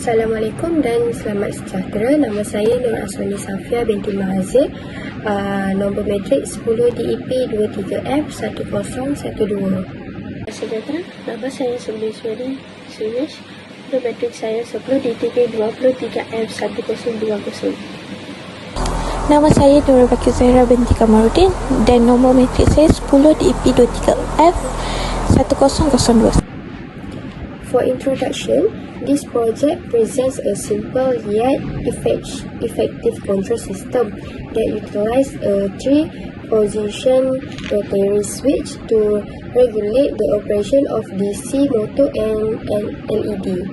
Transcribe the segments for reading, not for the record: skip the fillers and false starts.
Assalamualaikum dan selamat sejahtera. Nama saya Nur Aswani Safia binti Mahazir. Nombor matrik 10 DEP 23F 1012. Sejahtera, nama saya Sumiswari Suresh. Nombor matrik saya 10 DTP 23F 1020. Nama saya Nurul Bakir Zahira binti Kamarudin dan nombor matrik saya 10 DEP 23F 1002. For introduction, this project presents a simple yet effective control system that utilizes a 3-position rotary switch to regulate the operation of DC motor and LED.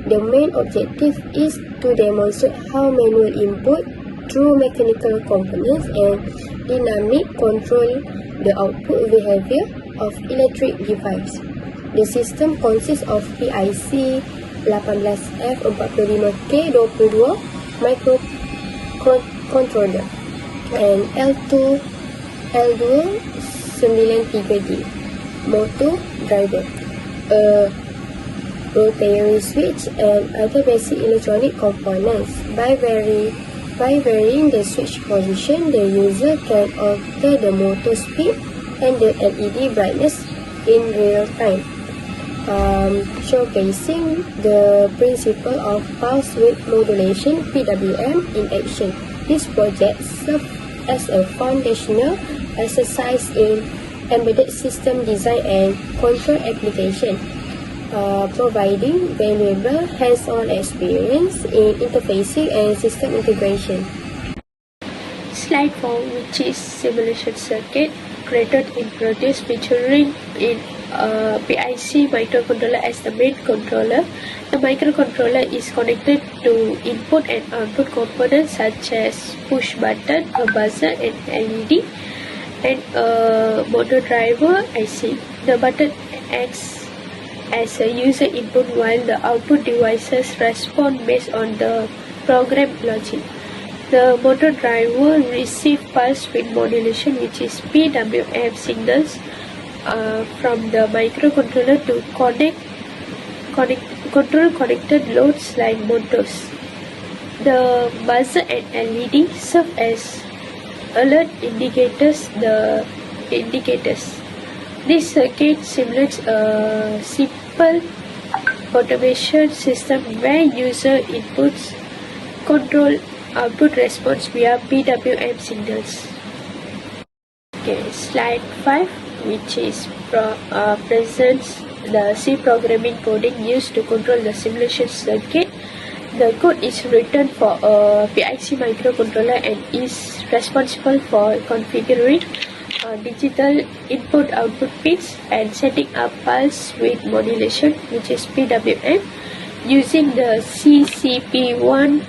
The main objective is to demonstrate how manual input through mechanical components and dynamic control the output behavior of electric device. The system consists of PIC 18F45K22 microcontroller and L2 93D motor driver, a rotary switch and other basic electronic components. By varying the switch position, the user can alter the motor speed and the LED brightness in real time. Showcasing the principle of pulse width modulation (PWM) in action. This project serves as a foundational exercise in embedded system design and control application, providing valuable hands-on experience in interfacing and system integration. Slide 4, which is simulation circuit, created and produced featuring in PIC microcontroller as the main controller. The microcontroller is connected to input and output components such as push button, a buzzer and LED, and a motor driver IC. The button acts as a user input while the output devices respond based on the program logic. The motor driver receives pulse width modulation, which is PWM signals from the microcontroller to control connected loads like motors. The buzzer and LED serve as alert indicators. This circuit simulates a simple automation system where user inputs control output response via PWM signals. Okay, slide 5, which is presents the C programming coding used to control the simulation circuit. The code is written for a PIC microcontroller and is responsible for configuring digital input-output pins and setting up pulse width modulation, which is PWM, using the CCP1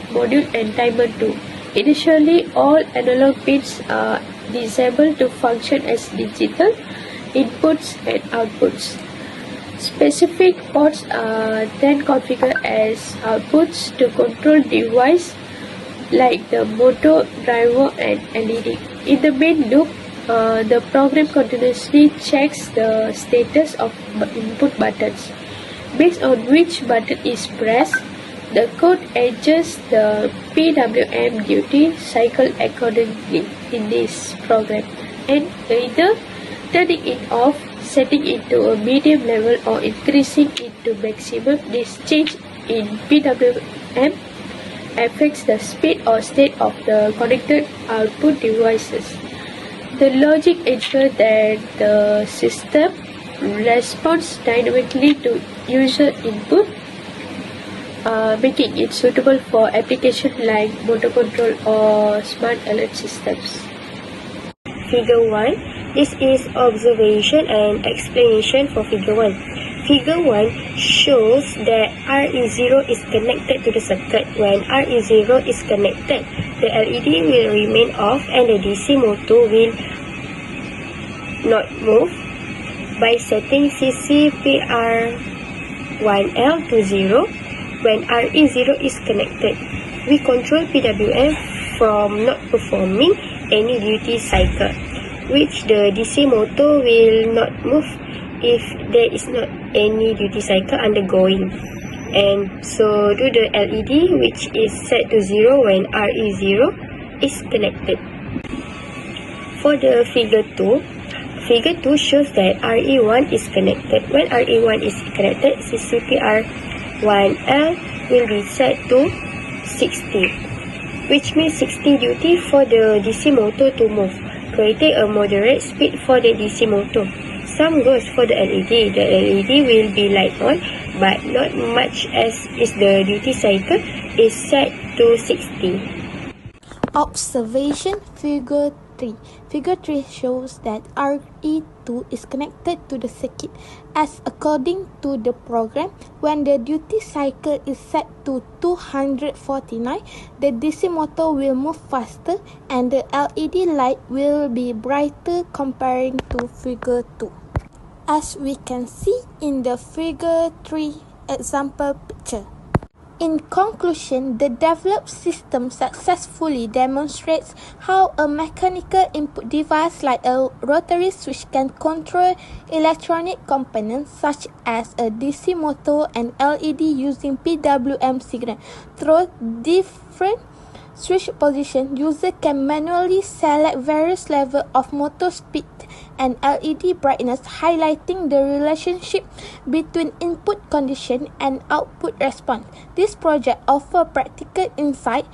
module and timer 2. Initially, all analog pins are disabled to function as digital inputs and outputs. Specific ports are then configured as outputs to control device like the motor driver and LED. In the main loop, the program continuously checks the status of input buttons. Based on which button is pressed, the code adjusts the PWM duty cycle accordingly in this program, and either turning it off, setting it to a medium level, or increasing it to maximum. This change in PWM affects the speed or state of the connected output devices. The logic ensures that the system responds dynamically to user input, making it suitable for applications like motor control or smart alert systems. Figure 1. This is observation and explanation for Figure 1. Figure 1 shows that RE0 is connected to the circuit. When RE0 is connected, the LED will remain off and the DC motor will not move. By setting CCPR1L to 0, when RE0 is connected, we control PWM from not performing any duty cycle, which the DC motor will not move if there is not any duty cycle undergoing. And so do the LED, which is set to 0 when RE0 is connected. For the figure 2, figure 2 shows that RE1 is connected. When RE1 is connected, CPR1L will be set to 60, which means 60 duty for the DC motor to move, creating a moderate speed for the DC motor. Same goes for the LED. The LED will be light on, but not much, as is the duty cycle is set to 60. Observation figure 3. Figure 3 shows that RE2 is connected to the circuit as according to the program. When the duty cycle is set to 249, the DC motor will move faster and the LED light will be brighter comparing to figure 2. As we can see in the figure 3 example picture. In conclusion, the developed system successfully demonstrates how a mechanical input device like a rotary switch can control electronic components such as a DC motor and LED using PWM signal. Through different switch position, user can manually select various levels of motor speed and LED brightness, highlighting the relationship between input condition and output response. This project offers practical insight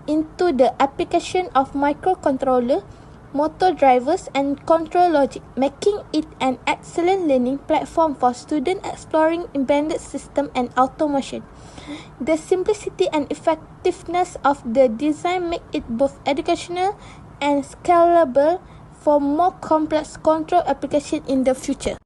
into the application of microcontroller, motor drivers and control logic, making it an excellent learning platform for students exploring embedded system and automation. The simplicity and effectiveness of the design make it both educational and scalable for more complex control application in the future.